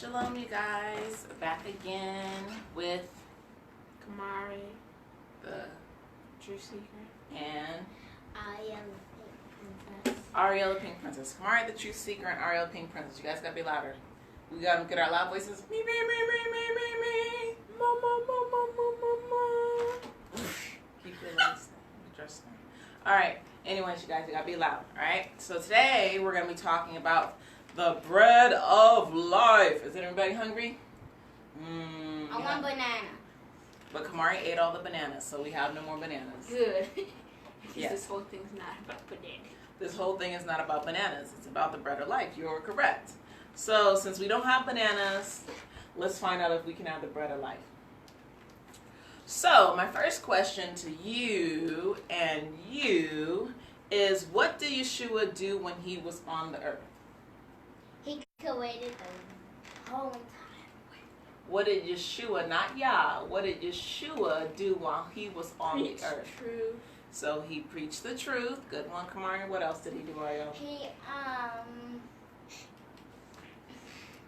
Shalom, you guys. Back again with Kamari, the True Seeker, and Ariel, the Pink Princess. Ariel the Pink Princess. Kamari the Truth Seeker and Ariel the Pink Princess. You guys gotta be louder. We gotta get our loud voices. Me, me, me, me, me, me, me. Mama, mama, mama, mama. Keep your legs dressed. Alright, anyways, you guys, you gotta be loud. Alright? So today we're gonna be talking about the bread of life. Is anybody hungry? I want banana. But Kamari ate all the bananas, so we have no more bananas. good. Yes. This whole thing's not about banana. This whole thing is not about bananas. It's about the bread of life. You are correct. So since we don't have bananas, let's find out if we can have the bread of life. So my first question to you and you is, what did Yeshua do when he was on the earth? He created the whole time. What did Yeshua, not Yah, what did Yeshua do while he was on the earth? True. So he preached the truth. Good one, Kamari. What else did he do, Ariel? He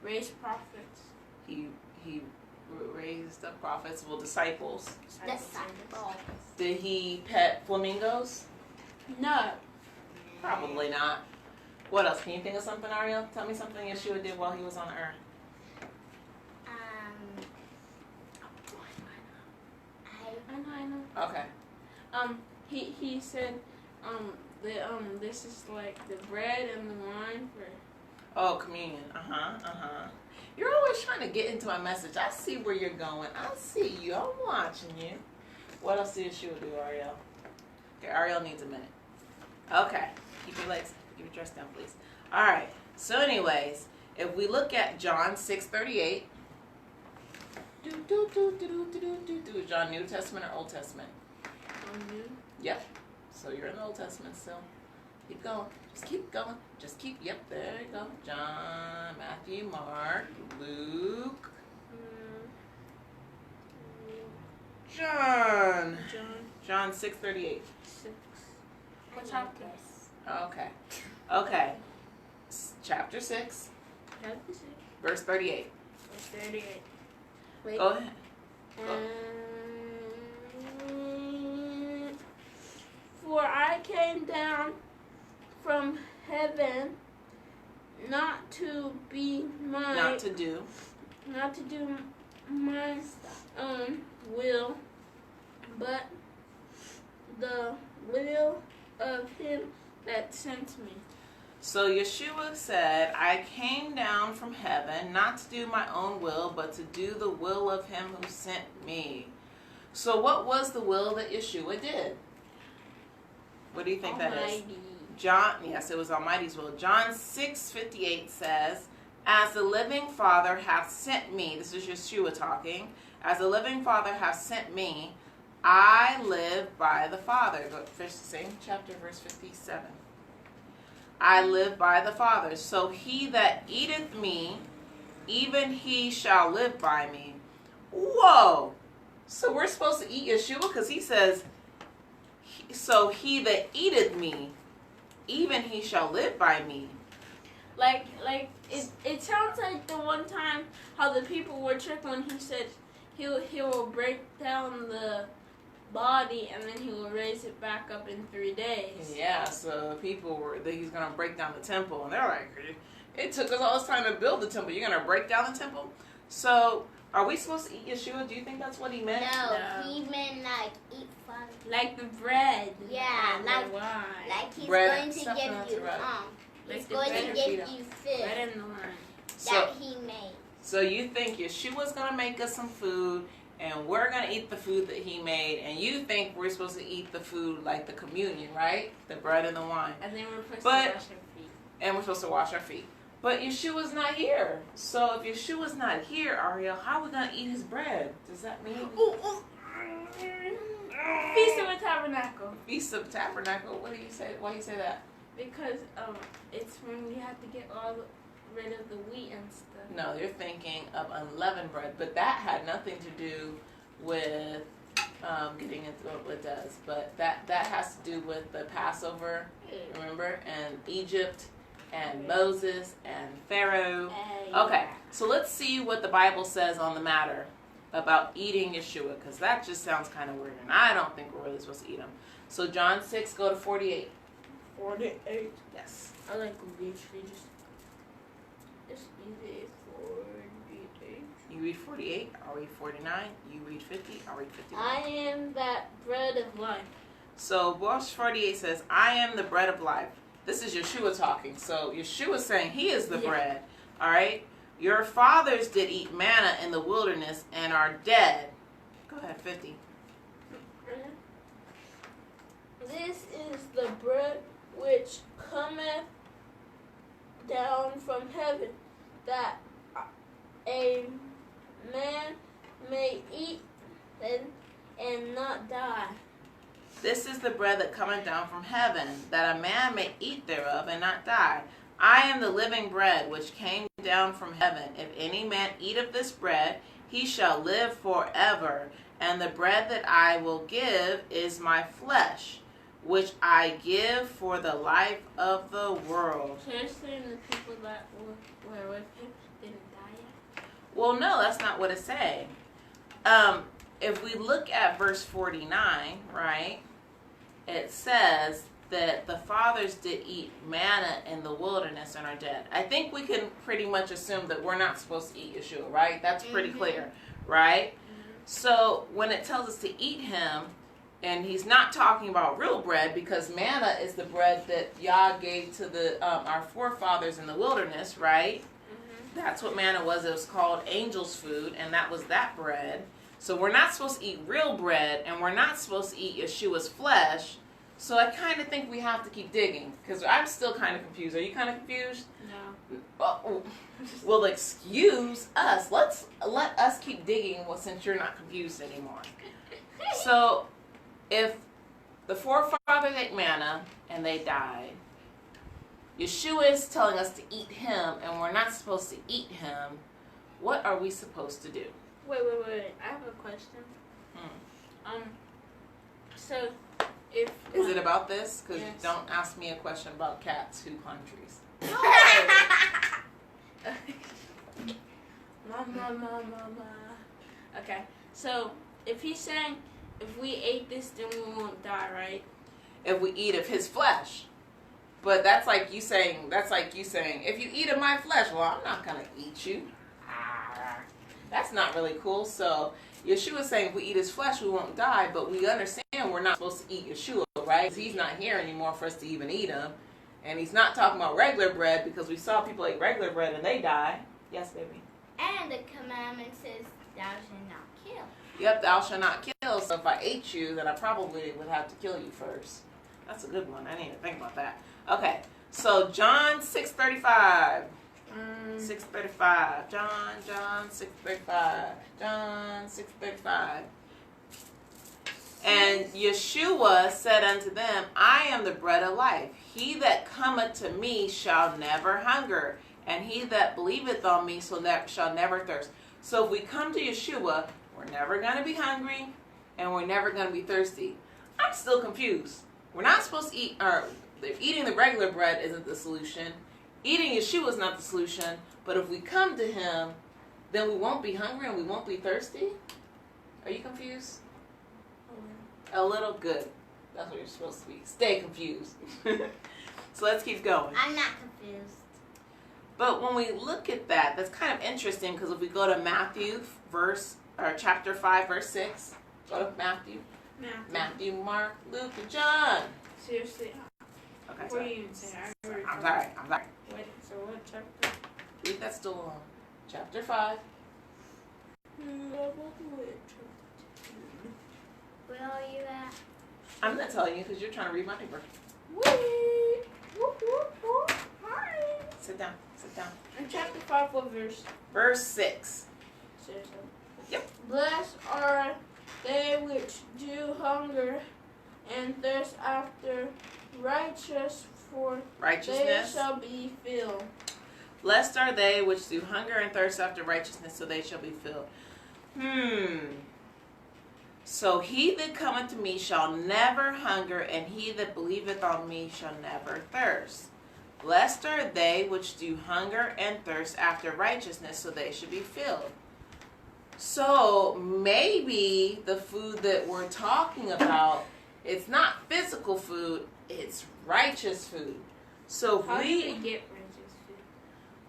Raised prophets. He raised up prophets, well, disciples. disciples. Did he pet flamingos? No. Probably not. What else? Can you think of something, Ariel? Tell me something Yeshua did while he was on the earth. I know. Okay. He said, this is like the bread and the wine for. Oh, communion. You're always trying to get into my message. I see where you're going. I see you. I'm watching you. What else did Yeshua do, Ariel? Okay, Ariel needs a minute. Okay. Keep your legs, keep your dress down, please. All right. So anyways, if we look at John 6:38. John, New Testament or Old Testament? New. Yep. So you're in the Old Testament still. Keep going. Just keep going. Just keep. Yep. There you go. John, Matthew, Mark, Luke. John. John 6:38. 6. What chapter? Okay. Okay. Chapter 6, Chapter 6. verse 38. Verse 38. Wait. Go ahead. For I came down from heaven not to be my Not to do. my own will, but the will of him that sent me. So Yeshua said, I came down from heaven not to do my own will, but to do the will of him who sent me. So what was the will that Yeshua did? What do you think that is? John, yes, it was Almighty's will. John 6:58 says, as the living Father hath sent me, this is Yeshua talking, as the living Father hath sent me, I live by the Father. Go, same chapter, verse 57. I live by the Father. So he that eateth me, even he shall live by me. Whoa! So we're supposed to eat Yeshua because he says, so he that eateth me, even he shall live by me. Like it sounds like the one time how the people were tricked when he said he will break down the body and then he will raise it back up in 3 days. Yeah, so people were that he's gonna break down the temple, and they're like, it took us all this time to build the temple. You're gonna break down the temple? So are we supposed to eat Yeshua? Do you think that's what he meant? No, he meant like eat fun. Like the bread. Yeah, and like the wine. Like he's Bread, going to stuff give not you to rub. he's Like the going bread to and give you food bread and the wine. So, that he made. so you think Yeshua's gonna make us some food, and we're gonna eat the food that he made, and you think we're supposed to eat the food like the communion, right? The bread and the wine. And then we're supposed But- to wash our feet. And we're supposed to wash our feet. But Yeshua's not here. So if Yeshua's not here, Ariel, how are we gonna eat his bread? Does that mean Feast of the Tabernacle. Feast of Tabernacle? What do you say? Why do you say that? Because it's when you have to get rid of the wheat and stuff. No, you're thinking of unleavened bread, but that had nothing to do with getting into what it does. But that has to do with the Passover, remember, and Egypt, and Moses, and Pharaoh. Okay, So let's see what the Bible says on the matter about eating Yeshua, because that just sounds kind of weird, and I don't think we're really supposed to eat him. So John 6, go to 48. 48. Yes. I like reach. Just easy 48. You read 48, I'll read 49. You read 50, I'll read 51. I am that bread of life. So verse 48 says, I am the bread of life. This is Yeshua talking. So Yeshua is saying he is the bread. All right? Your fathers did eat manna in the wilderness and are dead. Go ahead, 50. This is the bread which cometh down from heaven, that a man may eat and not die. This is the bread that cometh down from heaven, that a man may eat thereof and not die. I am the living bread which came down from heaven. If any man eat of this bread, he shall live forever. And the bread that I will give is my flesh, which I give for the life of the world. So you're saying the people that were with him didn't die yet? Well, no, that's not what it's saying. If we look at verse 49, right, it says that the fathers did eat manna in the wilderness and are dead. I think we can pretty much assume that we're not supposed to eat Yeshua, right? That's pretty clear, right? So when it tells us to eat him, and he's not talking about real bread, because manna is the bread that Yah gave to the our forefathers in the wilderness, right? That's what manna was. It was called angel's food, and that was that bread. So we're not supposed to eat real bread, and we're not supposed to eat Yeshua's flesh. So I kind of think we have to keep digging, because I'm still kind of confused. Are you kind of confused? No. Well, excuse us. Let us keep digging since you're not confused anymore. So if the forefathers ate manna and they died, Yeshua is telling us to eat him, and we're not supposed to eat him. What are we supposed to do? Wait. I have a question. So if Is it about this? Because Yes. don't ask me a question about cats who countries. Mama. Okay. So if he's saying if we ate this, then we won't die, right? If we eat of his flesh. But that's like you saying, if you eat of my flesh, well, I'm not going to eat you. That's not really cool. So Yeshua is saying if we eat his flesh, we won't die, but we understand we're not supposed to eat Yeshua, right? Because he's not here anymore for us to even eat him. And he's not talking about regular bread, because we saw people eat regular bread and they die. Yes, baby? And the commandment says, thou shalt not kill. Yep, thou shalt not kill. So if I ate you, then I probably would have to kill you first. That's a good one. I need to think about that. Okay, so John 6:35. 6:35. John 6:35. John 6:35. And Yeshua said unto them, I am the bread of life. He that cometh to me shall never hunger, and he that believeth on me shall never thirst. So if we come to Yeshua, we're never going to be hungry, and we're never going to be thirsty. I'm still confused. We're not supposed to eat, or if eating the regular bread isn't the solution. Eating Yeshua is not the solution. But if we come to him, then we won't be hungry and we won't be thirsty. Are you confused? A little. Good. That's what you're supposed to be. Stay confused. So let's keep going. I'm not confused. But when we look at that, that's kind of interesting, because if we go to Matthew chapter 5, verse 6. Go to Matthew. Matthew, Mark, Luke, and John. Seriously. Okay, What sorry. do you even say? I'm sorry. Wait, so what chapter? Read that still alone. Chapter 5. Where are you at? I'm not telling you because you're trying to read my paper. Hi. Sit down. In chapter 5, what verse? Verse 6. Seriously. Yep. Blessed are they which do hunger and thirst after righteousness, for they shall be filled. Blessed are they which do hunger and thirst after righteousness, so they shall be filled. So he that cometh to me shall never hunger, and he that believeth on me shall never thirst. Blessed are they which do hunger and thirst after righteousness, so they should be filled. So maybe the food that we're talking about, it's not physical food, it's righteous food. So How do we get righteous food?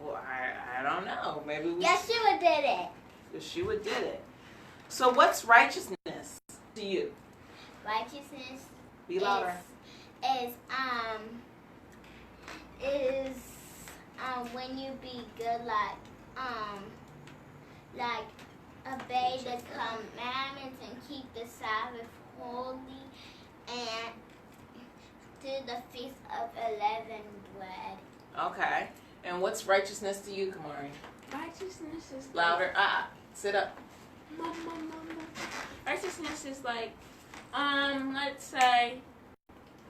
Well, I don't know. Maybe we. Yeshua did it. Yeshua did it. So what's righteousness to you? Righteousness Be louder. is when you be good, like obey the commandments and keep the Sabbath holy and do the Feast of Unleavened Bread. Okay. And what's righteousness to you, Kamari? Righteousness is Louder. Sit up. Righteousness is like, let's say,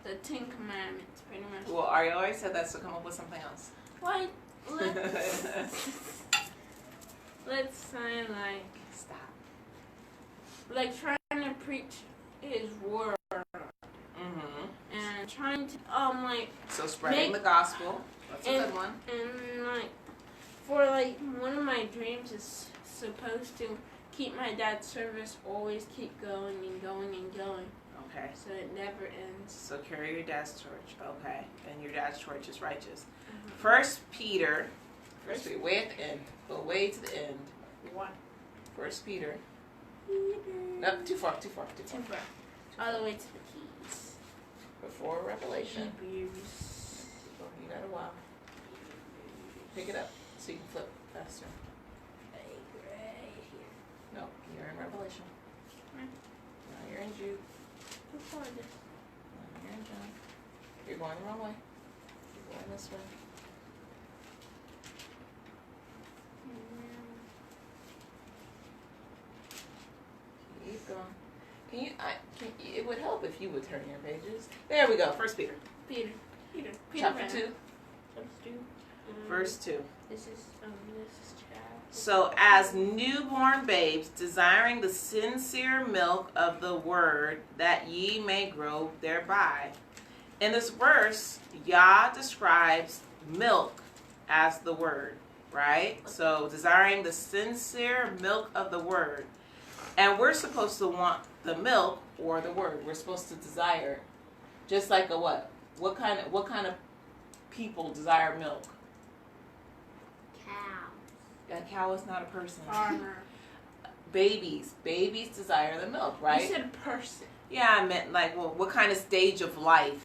the 10 Commandments, pretty much. Well, Ari always said that, so come up with something else. Like, let's say, like, Stop. like trying to preach His word. And trying to, like... So spreading the gospel. That's a good one. And, like, for, like, one of my dreams is supposed to keep my dad's service, always keep going and going and going. Okay. So it never ends. So carry your dad's torch. Okay. And your dad's torch is righteous. First Peter, way at the end. Go way to the end. What? First Peter. No, too far. All the way to the keys. Before Revelation. Hebrews. Oh, you got a while. Pick it up so you can flip faster. Right here. No, you're in Revelation. Hmm. Now you're in Jude. Before this. Now you're in John. You're going the wrong way. You're going this way. Keep going. It would help if you would turn your pages. There we go. First Peter. Peter. Chapter 2. Chapter 2. Verse 2. This is chapter. So, as newborn babes, desiring the sincere milk of the word, that ye may grow thereby. In this verse, Yah describes milk as the word, right? So, desiring the sincere milk of the word. And we're supposed to want the milk or the word. We're supposed to desire it. Just like a what? What kind of people desire milk? Cow. A cow is not a person. Farmer. Babies desire the milk, right? You said person. Yeah, I meant like, well, what kind of stage of life?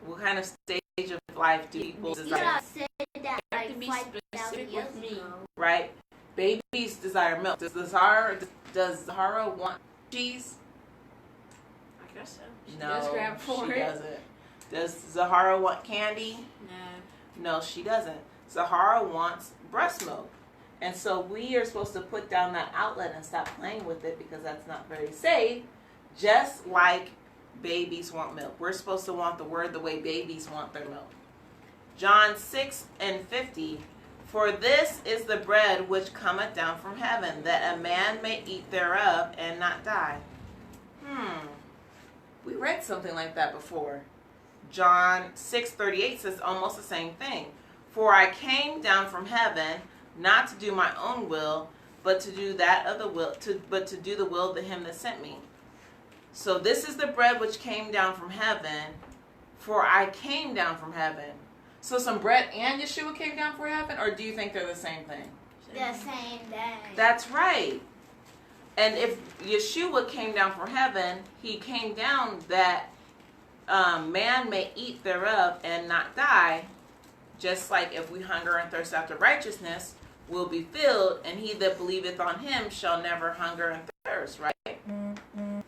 What kind of stage of life do people desire? You said that You have to like be 5,000 specific years with me. ago. Right? Babies desire milk. Does Zahara want cheese? I guess so. She No, does grab for she it. doesn't. Does Zahara want candy? No. No, she doesn't. Zahara wants breast milk. And so we are supposed to put down that outlet and stop playing with it because that's not very safe. Just like babies want milk. We're supposed to want the word the way babies want their milk. John 6:50. For this is the bread which cometh down from heaven, that a man may eat thereof and not die. We read something like that before. John 6:38 says almost the same thing. For I came down from heaven, not to do my own will, but to do that of the will, but to do the will of him that sent me. So this is the bread which came down from heaven. For I came down from heaven. So some bread and Yeshua came down from heaven, or do you think they're the same thing? The same thing. That's right. And if Yeshua came down from heaven, he came down that man may eat thereof and not die. Just like if we hunger and thirst after righteousness, we'll be filled, and he that believeth on him shall never hunger and thirst, right?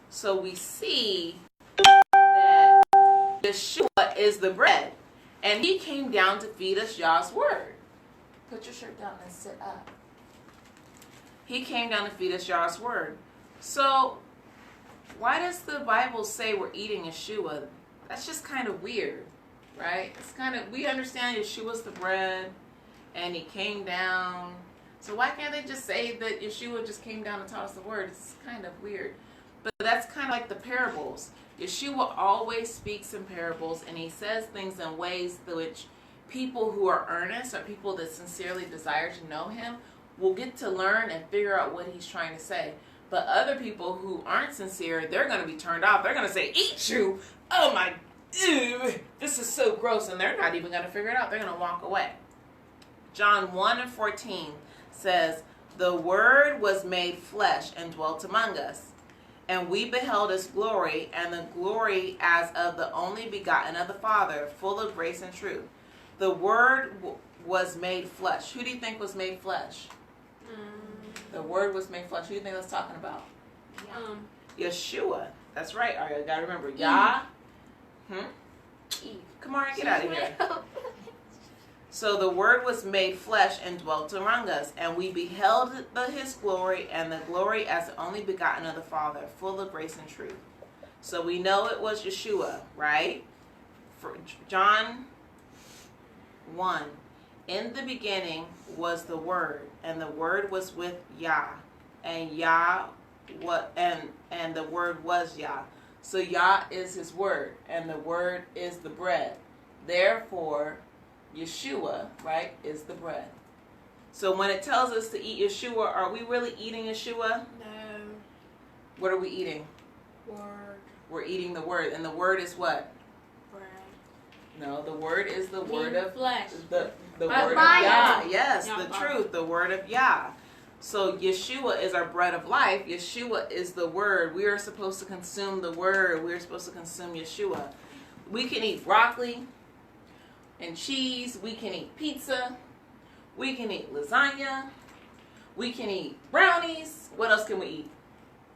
So we see that Yeshua is the bread, and he came down to feed us Yah's word. Put your shirt down and sit up. He came down to feed us Yah's word. So why does the Bible say we're eating Yeshua? That's just kind of weird, right? It's kind of, we understand Yeshua's the bread and he came down. So why can't they just say that Yeshua just came down and taught us the word? It's kind of weird. But that's kind of like the parables. Yeshua always speaks in parables, and he says things in ways which people who are earnest or people that sincerely desire to know him will get to learn and figure out what he's trying to say. But other people who aren't sincere, they're going to be turned off. They're going to say, eat you. Oh my, ew, this is so gross. And they're not even going to figure it out. They're going to walk away. John 1:14 says, the Word was made flesh and dwelt among us. And we beheld his glory, and the glory as of the only begotten of the Father, full of grace and truth. The Word was made flesh. Who do you think was made flesh? The Word was made flesh. Who do you think that's talking about? Yeshua. That's right, Aria. You got to remember. Yah. Eve. Come on, get out of here. So the Word was made flesh and dwelt among us, and we beheld his glory, and the glory as the only begotten of the Father, full of grace and truth. So we know it was Yeshua, right? For John 1. In the beginning was the Word, and the Word was with Yah, and Yah and the Word was Yah. So Yah is his Word, and the Word is the bread. Therefore, Yeshua, right, is the bread. So when it tells us to eat Yeshua, are we really eating Yeshua? No. What are we eating? Word. We're eating the Word, and the Word is what? Bread. No, the Word is the Word of flesh. The Word of Bible. Yah. Yes, Yeah, the Bible. truth, the Word of Yah. So Yeshua is our bread of life. Yeshua is the Word. We are supposed to consume the Word. We are supposed to consume Yeshua. We can eat broccoli and cheese. We can eat pizza. We can eat lasagna. We can eat brownies. What else can we eat?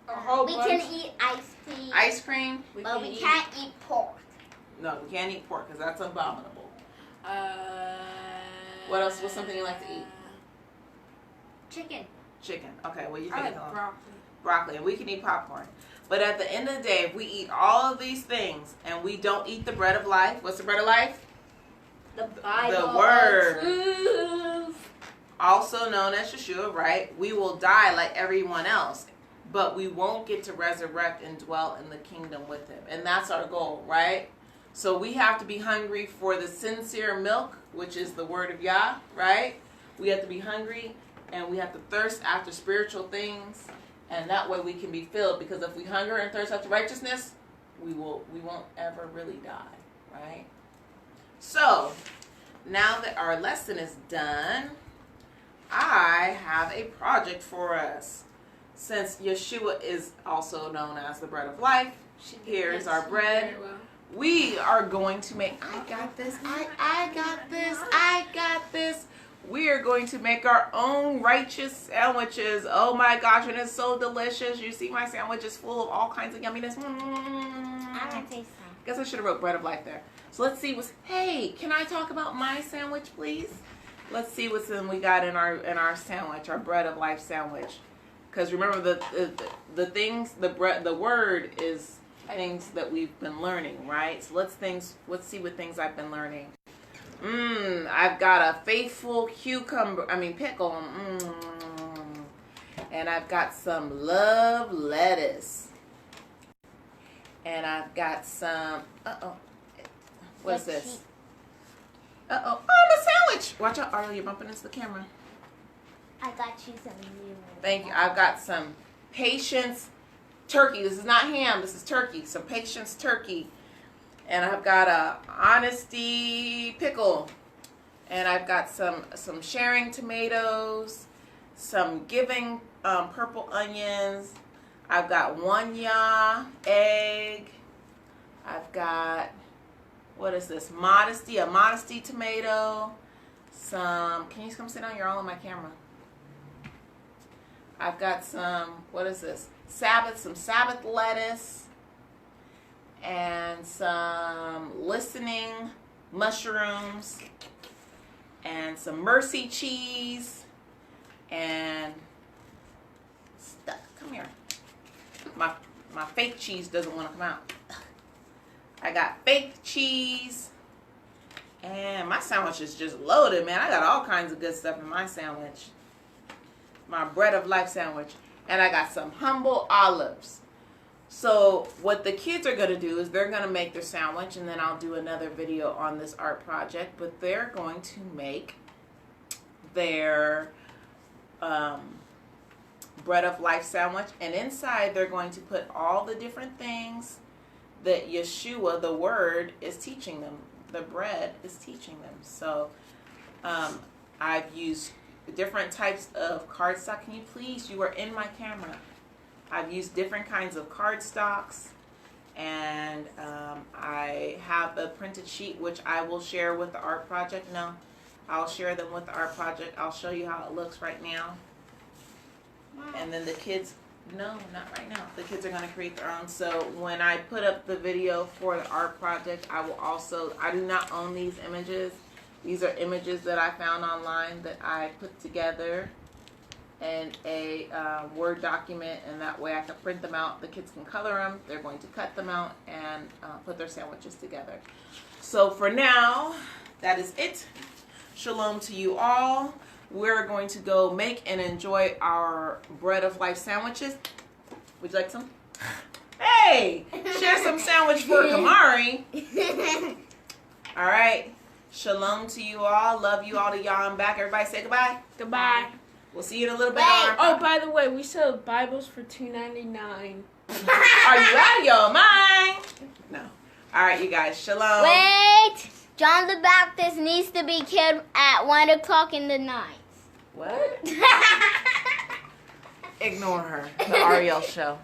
A whole We bunch. can eat ice cream, Ice cream? but we can't eat pork. No, we can't eat pork because that's abominable. What else? What's something you like to eat? Chicken. Chicken. Okay, well you I can like eat broccoli. broccoli, and we can eat popcorn. But at the end of the day, if we eat all of these things and we don't eat the bread of life, what's the bread of life? The Bible. The Word. Truth. Also known as Yeshua, right? We will die like everyone else, but we won't get to resurrect and dwell in the kingdom with him. And that's our goal, right? So we have to be hungry for the sincere milk, which is the Word of Yah, right? We have to be hungry and we have to thirst after spiritual things, and that way we can be filled, because if we hunger and thirst after righteousness, we won't ever really die, right? So, now that our lesson is done, I have a project for us. Since Yeshua is also known as the bread of life, here's our bread. We are going to make, I got this. We are going to make our own righteous sandwiches. Oh my gosh, and it's so delicious. You see my sandwich is full of all kinds of yumminess. I want to taste some. Guess I should have wrote bread of life there. So let's see what's, hey, can I talk about my sandwich, please? Let's see what's we got in our sandwich, our bread of life sandwich. Because remember the things, the Word is things that we've been learning, right? So let's see what things I've been learning. I've got a faithful pickle. And I've got some love lettuce. And I've got some, what's this? Oh, the sandwich. Watch out, Arlo, you're bumping into the camera. I got you some new. Thank you. I've got some Patience turkey. This is not ham. This is turkey. Some Patience turkey. And I've got a Honesty pickle. And I've got some sharing tomatoes. Some Giving purple onions. I've got one Yah egg. I've got, what is this? A Modesty tomato. Can you come sit down? You're all on my camera. I've got some, what is this? Some Sabbath lettuce. And some listening mushrooms. And some Mercy cheese. And stuff. Come here. My fake cheese doesn't want to come out. I got fake cheese. And my sandwich is just loaded, man. I got all kinds of good stuff in my sandwich. My bread of life sandwich. And I got some humble olives. So what the kids are going to do is they're going to make their sandwich, and then I'll do another video on this art project. But they're going to make their bread of life sandwich, and inside they're going to put all the different things that Yeshua, the Word, is teaching them. The bread is teaching them. So I've used different types of cardstock. Can you please? You are in my camera. I've used different kinds of cardstocks, and I have a printed sheet which I will share with the art project. No, I'll share them with the art project. I'll show you how it looks right now. And then the kids, no, not right now. The kids are going to create their own. So when I put up the video for the art project, I will also, I do not own these images. These are images that I found online that I put together in a Word document, and that way I can print them out. The kids can color them. They're going to cut them out and put their sandwiches together. So for now, that is it. Shalom to you all. We're going to go make and enjoy our bread of life sandwiches. Would you like some? Hey, share some sandwich for Kamari. All right. Shalom to you all. Love you all to y'all. I'm back. Everybody say goodbye. Goodbye. We'll see you in a little bit. Oh, by the way, we sell Bibles for $2.99. Are you out of your mind? No. All right, you guys. Shalom. Wait! John the Baptist needs to be killed at 1 o'clock in the night. What? Ignore her. The Ariel show.